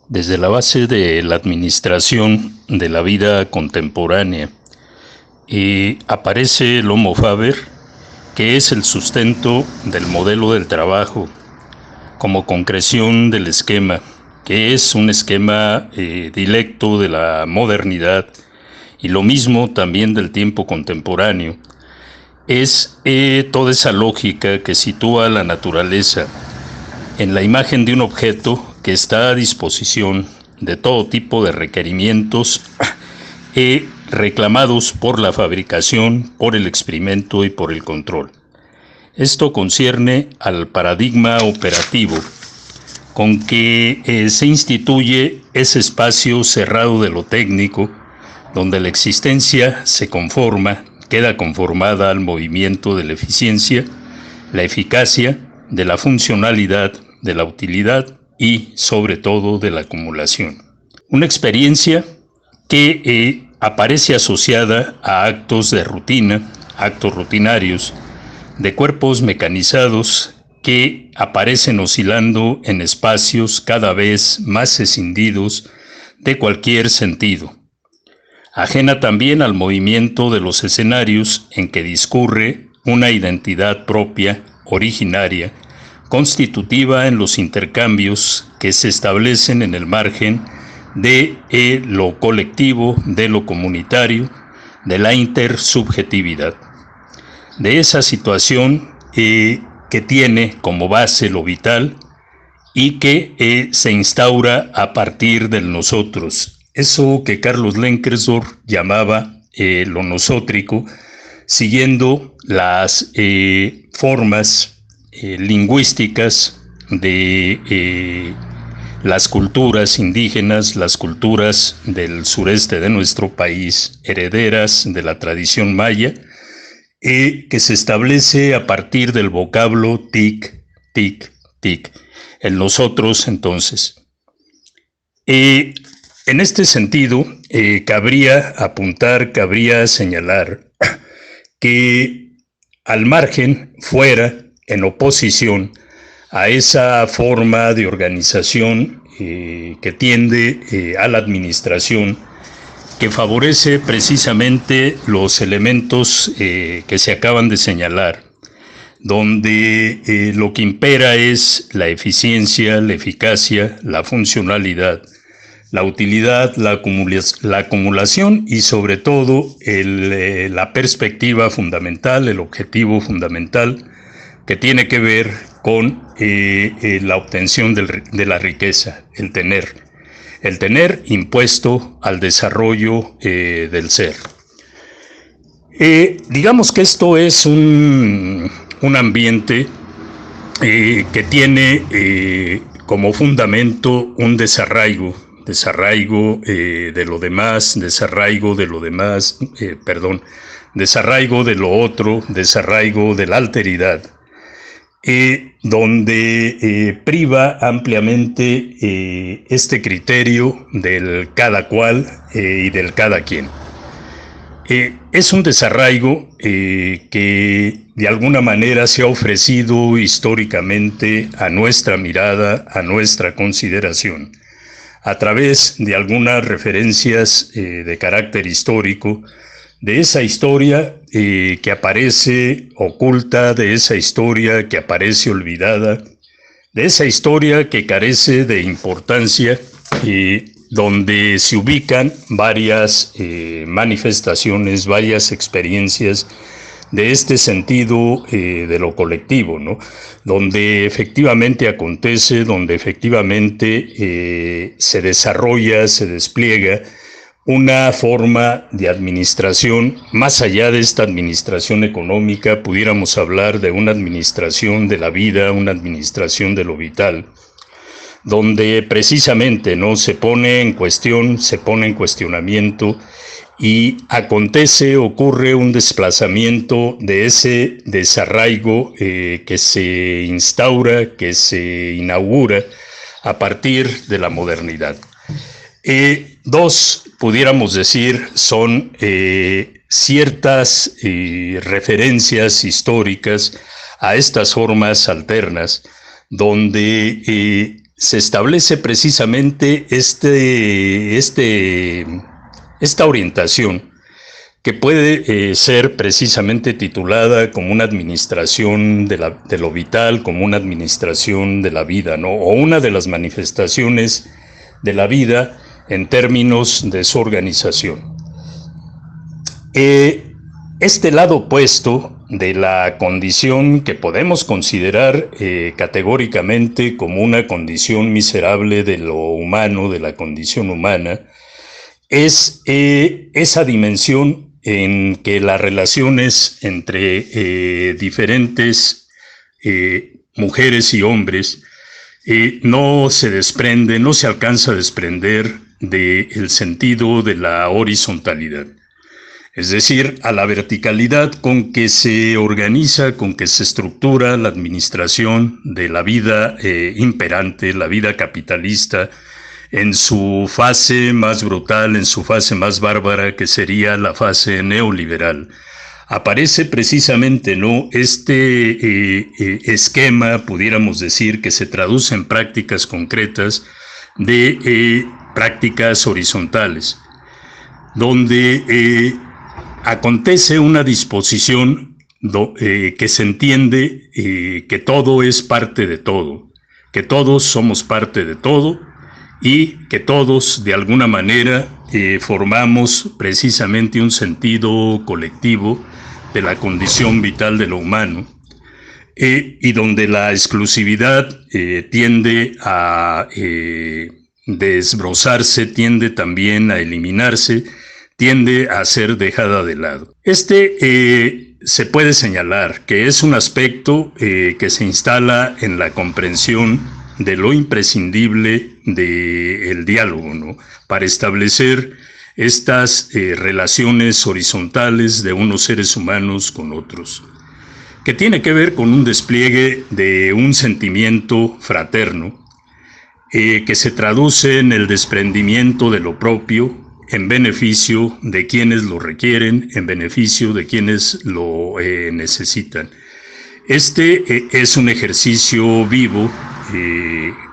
Desde la base de la administración de la vida contemporánea, aparece el Homo Faber, que es el sustento del modelo del trabajo, como concreción del esquema, que es un esquema dilecto de la modernidad, y lo mismo también del tiempo contemporáneo. Es toda esa lógica que sitúa la naturaleza en la imagen de un objeto que está a disposición de todo tipo de requerimientos reclamados por la fabricación, por el experimento y por el control. Esto concierne al paradigma operativo con que se instituye ese espacio cerrado de lo técnico, donde la existencia se conforma, queda conformada al movimiento de la eficiencia, la eficacia, de la funcionalidad, de la utilidad y, sobre todo, de la acumulación. Una experiencia que aparece asociada a actos de rutina, actos rutinarios, de cuerpos mecanizados que aparecen oscilando en espacios cada vez más escindidos de cualquier sentido. Ajena también al movimiento de los escenarios en que discurre una identidad propia, originaria, constitutiva en los intercambios que se establecen en el margen de lo colectivo, de lo comunitario, de la intersubjetividad. De esa situación que tiene como base lo vital y que se instaura a partir del nosotros. Eso que Carlos Lenkersdorf llamaba lo nosótrico, siguiendo las formas lingüísticas de las culturas indígenas, las culturas del sureste de nuestro país, herederas de la tradición maya, que se establece a partir del vocablo tic, tic, tic. El nosotros, entonces. En este sentido, cabría apuntar, cabría señalar que al margen, fuera, en oposición a esa forma de organización que tiende a la administración, que favorece precisamente los elementos que se acaban de señalar, donde lo que impera es la eficiencia, la eficacia, la funcionalidad, la utilidad, la acumulación y sobre todo la perspectiva fundamental, el objetivo fundamental que tiene que ver con la obtención de la riqueza, el tener impuesto al desarrollo del ser. Digamos que esto es un ambiente que tiene como fundamento un desarraigo de lo demás, desarraigo de lo otro, desarraigo de la alteridad, donde priva ampliamente este criterio del cada cual y del cada quien. Es un desarraigo que de alguna manera se ha ofrecido históricamente a nuestra mirada, a nuestra consideración, a través de algunas referencias de carácter histórico, de esa historia que aparece oculta, de esa historia que aparece olvidada, de esa historia que carece de importancia, donde se ubican varias manifestaciones, varias experiencias de este sentido de lo colectivo, ¿no? Donde efectivamente acontece, donde efectivamente se desarrolla, se despliega una forma de administración. Más allá de esta administración económica, pudiéramos hablar de una administración de la vida, una administración de lo vital, donde precisamente no se pone en cuestión, se pone en cuestionamiento y ocurre un desplazamiento de ese desarraigo que se instaura, que se inaugura a partir de la modernidad. Dos, pudiéramos decir, son ciertas referencias históricas a estas formas alternas, donde se establece precisamente esta orientación que puede ser precisamente titulada como una administración de lo vital, como una administración de la vida, ¿no? O una de las manifestaciones de la vida en términos de su organización. Este lado opuesto de la condición que podemos considerar categóricamente como una condición miserable de lo humano, de la condición humana, es esa dimensión en que las relaciones entre diferentes mujeres y hombres no se desprende, no se alcanza a desprender del sentido de la horizontalidad. Es decir, a la verticalidad con que se organiza, con que se estructura la administración de la vida imperante, la vida capitalista, en su fase más brutal, en su fase más bárbara, que sería la fase neoliberal. Aparece precisamente, ¿no?, este esquema, pudiéramos decir, que se traduce en prácticas concretas de prácticas horizontales, donde acontece una disposición que se entiende que todo es parte de todo, que todos somos parte de todo y que todos de alguna manera formamos precisamente un sentido colectivo de la condición vital de lo humano, y donde la exclusividad tiende a desbrozarse, tiende también a eliminarse, tiende a ser dejada de lado. Se puede señalar que es un aspecto que se instala en la comprensión de lo imprescindible del diálogo, ¿no?, para establecer estas relaciones horizontales de unos seres humanos con otros, que tiene que ver con un despliegue de un sentimiento fraterno que se traduce en el desprendimiento de lo propio en beneficio de quienes lo requieren, en beneficio de quienes lo necesitan. Es un ejercicio vivo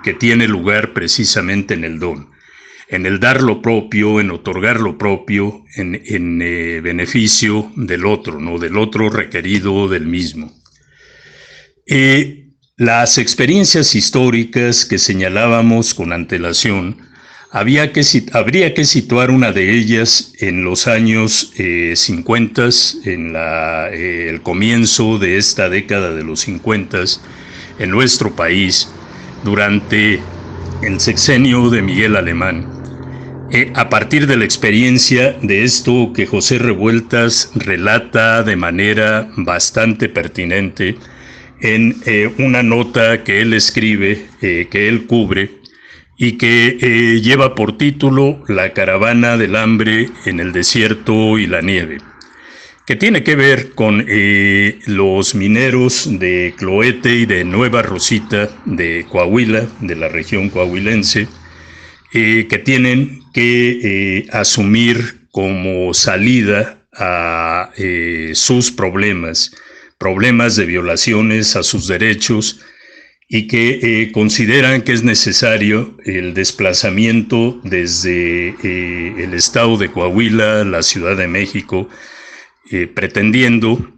que tiene lugar precisamente en el don, en el dar lo propio, en otorgar lo propio, en beneficio del otro, ¿no?, del otro requerido del mismo. Las experiencias históricas que señalábamos con antelación, habría que situar una de ellas en los años 50, en el comienzo de esta década de los 50, en nuestro país, durante el sexenio de Miguel Alemán, a partir de la experiencia de esto que José Revueltas relata de manera bastante pertinente en una nota que él escribe, que él cubre, y que lleva por título La caravana del hambre en el desierto y la nieve, que tiene que ver con los mineros de Cloete y de Nueva Rosita de Coahuila, de la región coahuilense, que tienen que asumir como salida a sus problemas de violaciones a sus derechos, y que consideran que es necesario el desplazamiento desde el estado de Coahuila a la Ciudad de México, pretendiendo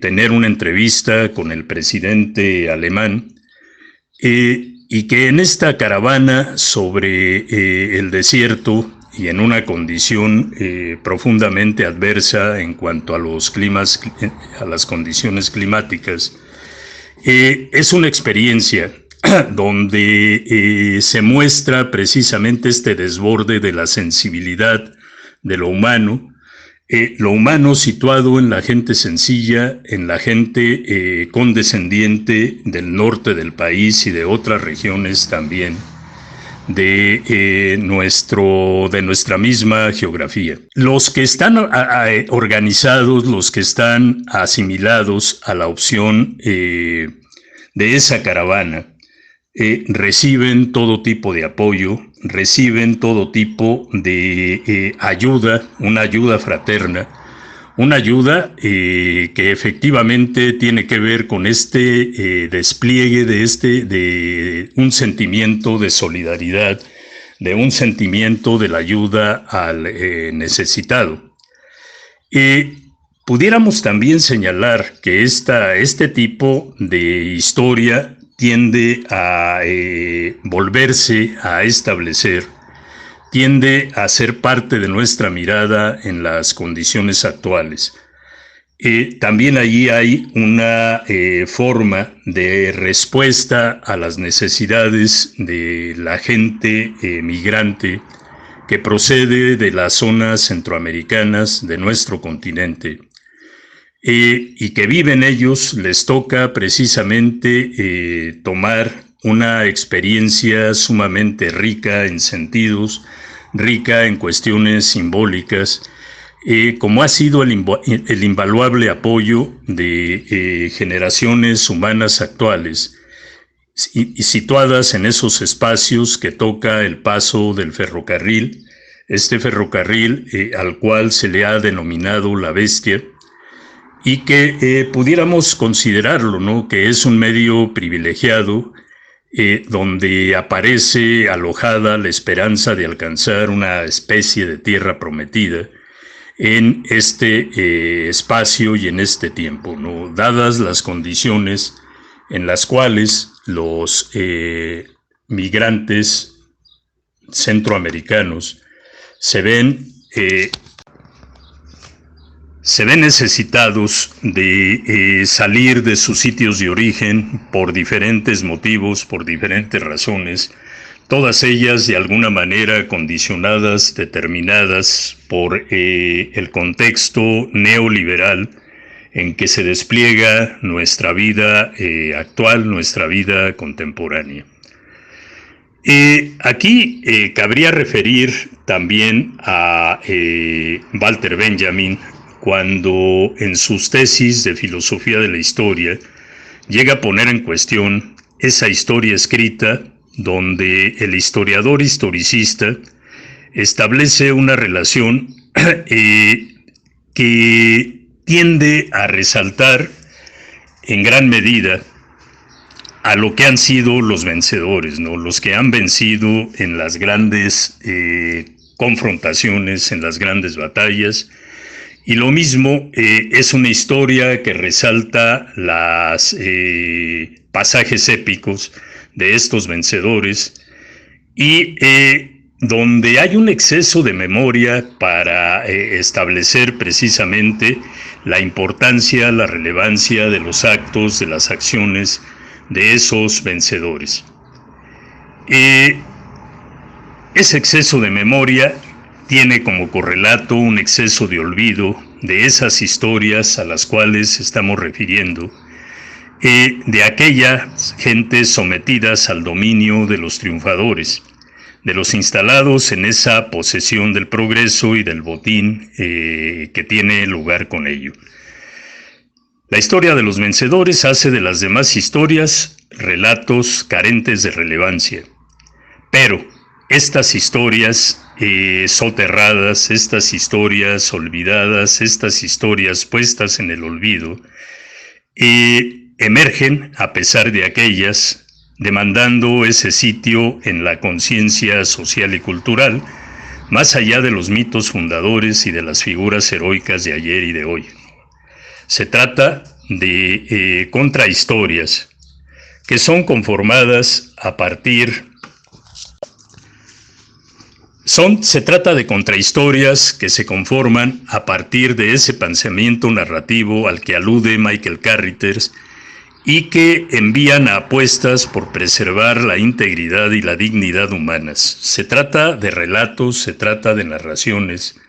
tener una entrevista con el presidente alemán, y que en esta caravana sobre el desierto y en una condición profundamente adversa en cuanto a a las condiciones climáticas, es una experiencia donde se muestra precisamente este desborde de la sensibilidad de lo humano situado en la gente sencilla, en la gente condescendiente del norte del país y de otras regiones también de nuestra misma geografía. Los que están organizados, los que están asimilados a la opción de esa caravana, reciben todo tipo de apoyo, reciben todo tipo de ayuda, una ayuda fraterna, Una ayuda que efectivamente tiene que ver con este despliegue de un sentimiento de solidaridad, de un sentimiento de la ayuda al necesitado. Pudiéramos también señalar que este tipo de historia tiende a volverse a establecer, tiende a ser parte de nuestra mirada en las condiciones actuales. También allí hay una forma de respuesta a las necesidades de la gente migrante que procede de las zonas centroamericanas de nuestro continente. Y que viven ellos, les toca precisamente tomar una experiencia sumamente rica en sentidos, rica en cuestiones simbólicas, como ha sido el invaluable apoyo de generaciones humanas actuales y situadas en esos espacios que toca el paso del ferrocarril, este ferrocarril al cual se le ha denominado la bestia, y que pudiéramos considerarlo, ¿no?, que es un medio privilegiado donde aparece alojada la esperanza de alcanzar una especie de tierra prometida en este espacio y en este tiempo, ¿no?, dadas las condiciones en las cuales los migrantes centroamericanos se ven necesitados de salir de sus sitios de origen por diferentes motivos, por diferentes razones, todas ellas de alguna manera condicionadas, determinadas por el contexto neoliberal en que se despliega nuestra vida actual, nuestra vida contemporánea. Aquí cabría referir también a Walter Benjamin, cuando en sus tesis de filosofía de la historia llega a poner en cuestión esa historia escrita donde el historiador historicista establece una relación que tiende a resaltar en gran medida a lo que han sido los vencedores, ¿no?, los que han vencido en las grandes confrontaciones, en las grandes batallas. Y lo mismo es una historia que resalta los pasajes épicos de estos vencedores y donde hay un exceso de memoria para establecer precisamente la importancia, la relevancia de los actos, de las acciones de esos vencedores. Ese exceso de memoria tiene como correlato un exceso de olvido de esas historias a las cuales estamos refiriendo, de aquellas gentes sometidas al dominio de los triunfadores, de los instalados en esa posesión del progreso y del botín que tiene lugar con ello. La historia de los vencedores hace de las demás historias relatos carentes de relevancia, pero estas historias soterradas, estas historias olvidadas, estas historias puestas en el olvido, emergen a pesar de aquellas, demandando ese sitio en la conciencia social y cultural, más allá de los mitos fundadores y de las figuras heroicas de ayer y de hoy. Se trata de contrahistorias que son conformadas a partir... Se trata de contrahistorias que se conforman a partir de ese pensamiento narrativo al que alude Michael Carruthers y que envían a apuestas por preservar la integridad y la dignidad humanas. Se trata de relatos, se trata de narraciones,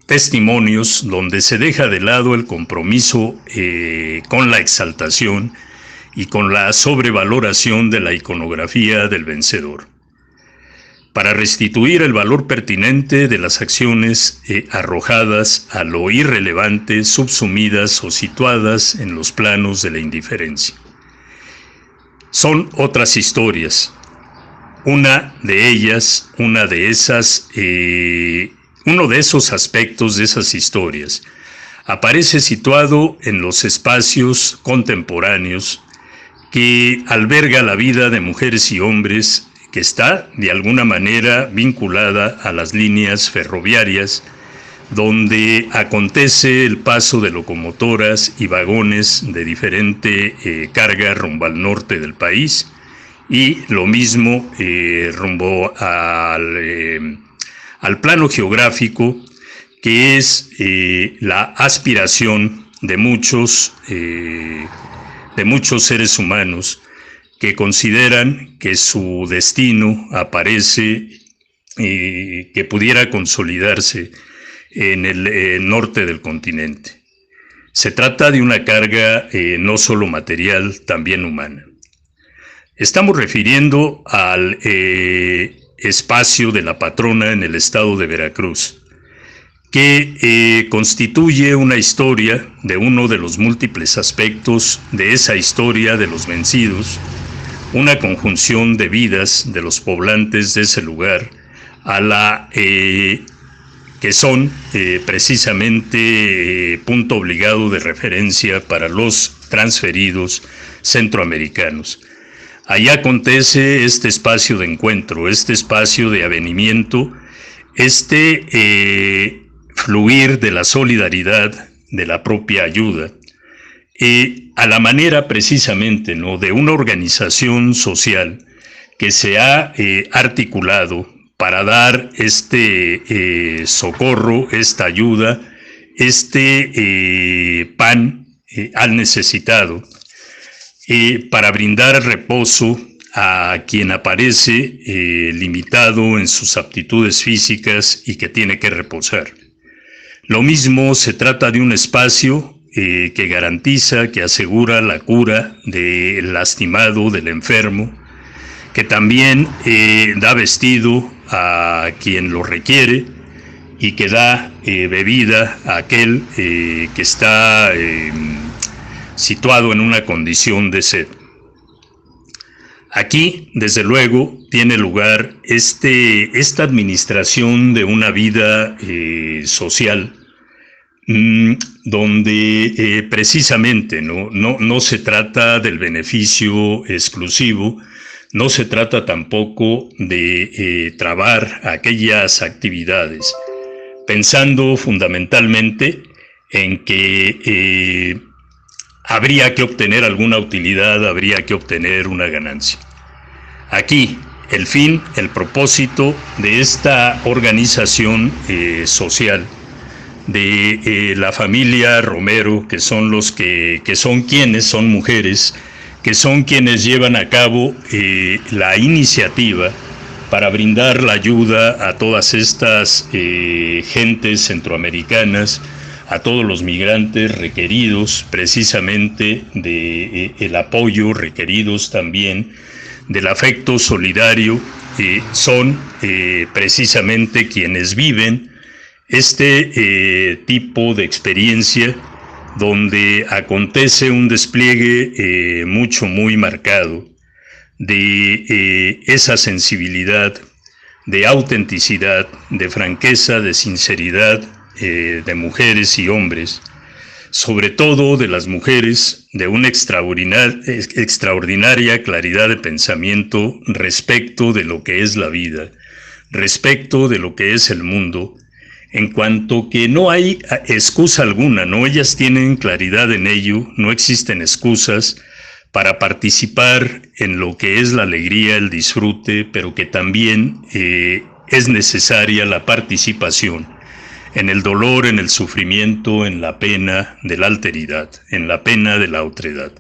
testimonios donde se deja de lado el compromiso con la exaltación y con la sobrevaloración de la iconografía del vencedor, para restituir el valor pertinente de las acciones arrojadas a lo irrelevante, subsumidas o situadas en los planos de la indiferencia. Son otras historias. Una de esas Uno de esos aspectos de esas historias aparece situado en los espacios contemporáneos que alberga la vida de mujeres y hombres, que está de alguna manera vinculada a las líneas ferroviarias, donde acontece el paso de locomotoras y vagones de diferente carga rumbo al norte del país, y lo mismo rumbo al plano geográfico, que es la aspiración de muchos seres humanos que consideran que su destino aparece que pudiera consolidarse en el norte del continente. Se trata de una carga no solo material, también humana. Estamos refiriendo al espacio de la patrona en el estado de Veracruz, que constituye una historia de uno de los múltiples aspectos de esa historia de los vencidos, una conjunción de vidas de los poblantes de ese lugar, a la que son precisamente punto obligado de referencia para los transferidos centroamericanos. Allí acontece este espacio de encuentro, este espacio de avenimiento, fluir de la solidaridad, de la propia ayuda, a la manera precisamente, ¿no?, de una organización social que se ha articulado para dar socorro, esta ayuda, pan al necesitado, para brindar reposo a quien aparece limitado en sus aptitudes físicas y que tiene que reposar. Lo mismo se trata de un espacio que garantiza, que asegura la cura del lastimado, del enfermo, que también da vestido a quien lo requiere y que da bebida a aquel que está situado en una condición de sed. Aquí, desde luego, tiene lugar esta administración de una vida social, donde precisamente no se trata del beneficio exclusivo, no se trata tampoco de trabar aquellas actividades, pensando fundamentalmente en que habría que obtener alguna utilidad, habría que obtener una ganancia. Aquí, el fin, el propósito de esta organización social, de la familia Romero, que son son mujeres, que son quienes llevan a cabo la iniciativa para brindar la ayuda a todas estas gentes centroamericanas, a todos los migrantes requeridos precisamente del apoyo, requeridos también del afecto solidario, son precisamente quienes viven tipo de experiencia donde acontece un despliegue muy marcado de esa sensibilidad, de autenticidad, de franqueza, de sinceridad, de mujeres y hombres, sobre todo de las mujeres, de una extraordinaria claridad de pensamiento respecto de lo que es la vida, respecto de lo que es el mundo, en cuanto que no hay excusa alguna, ¿no? Ellas tienen claridad en ello, no existen excusas para participar en lo que es la alegría, el disfrute, pero que también es necesaria la participación en el dolor, en el sufrimiento, en la pena de la alteridad, en la pena de la otredad.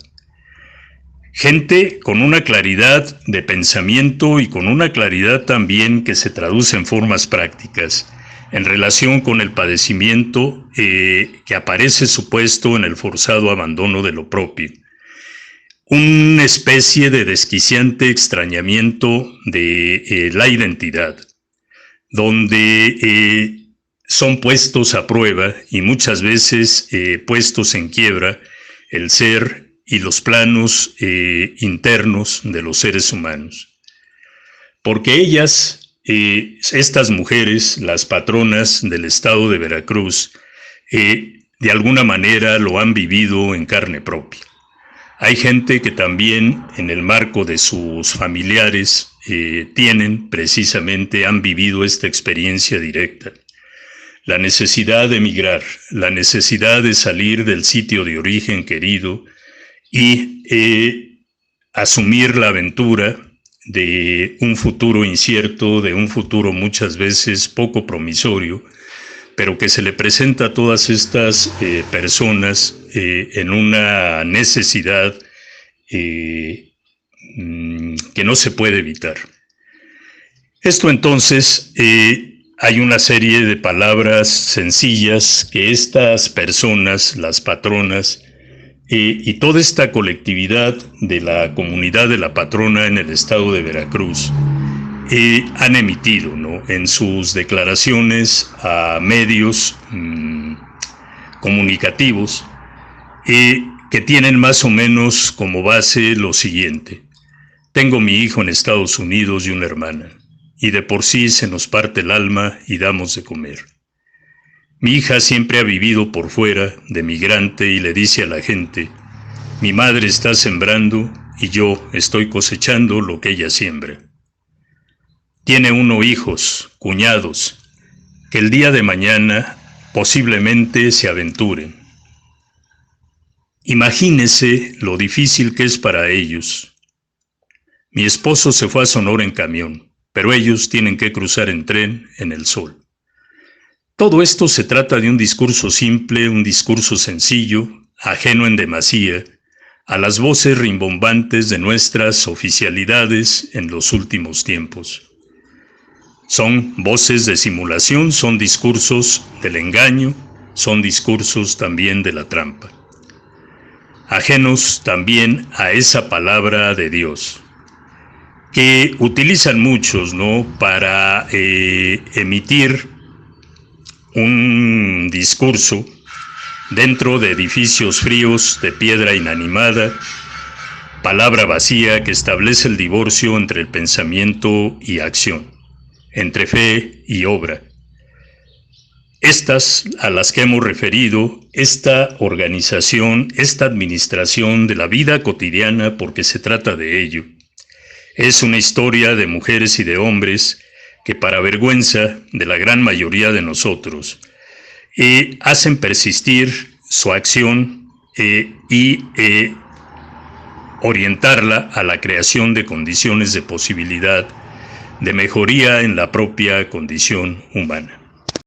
Gente con una claridad de pensamiento y con una claridad también que se traduce en formas prácticas en relación con el padecimiento que aparece supuesto en el forzado abandono de lo propio. Una especie de desquiciante extrañamiento de la identidad, donde son puestos a prueba y muchas veces puestos en quiebra el ser y los planos internos de los seres humanos. Porque ellas estas mujeres, las patronas del estado de Veracruz, de alguna manera lo han vivido en carne propia. Hay gente que también en el marco de sus familiares han vivido esta experiencia directa. La necesidad de emigrar, la necesidad de salir del sitio de origen querido y asumir la aventura de un futuro incierto, de un futuro muchas veces poco promisorio, pero que se le presenta a todas estas personas en una necesidad que no se puede evitar. Esto entonces, hay una serie de palabras sencillas que estas personas, las patronas, y toda esta colectividad de la comunidad de la patrona en el estado de Veracruz han emitido, ¿no?, en sus declaraciones a medios comunicativos que tienen más o menos como base lo siguiente: tengo mi hijo en Estados Unidos y una hermana, y de por sí se nos parte el alma y damos de comer. Mi hija siempre ha vivido por fuera, de migrante, y le dice a la gente: mi madre está sembrando y yo estoy cosechando lo que ella siembra. Tiene hijos, cuñados, que el día de mañana posiblemente se aventuren. Imagínese lo difícil que es para ellos. Mi esposo se fue a Sonora en camión, pero ellos tienen que cruzar en tren en el sol. Todo esto se trata de un discurso simple, un discurso sencillo, ajeno en demasía a las voces rimbombantes de nuestras oficialidades en los últimos tiempos. Son voces de simulación, son discursos del engaño, son discursos también de la trampa. Ajenos también a esa palabra de Dios, que utilizan muchos, ¿no?, para emitir un discurso dentro de edificios fríos de piedra inanimada, palabra vacía que establece el divorcio entre el pensamiento y acción, entre fe y obra. Estas a las que hemos referido, esta organización, esta administración de la vida cotidiana, porque se trata de ello, es una historia de mujeres y de hombres que, para vergüenza de la gran mayoría de nosotros, hacen persistir su acción y orientarla a la creación de condiciones de posibilidad de mejoría en la propia condición humana.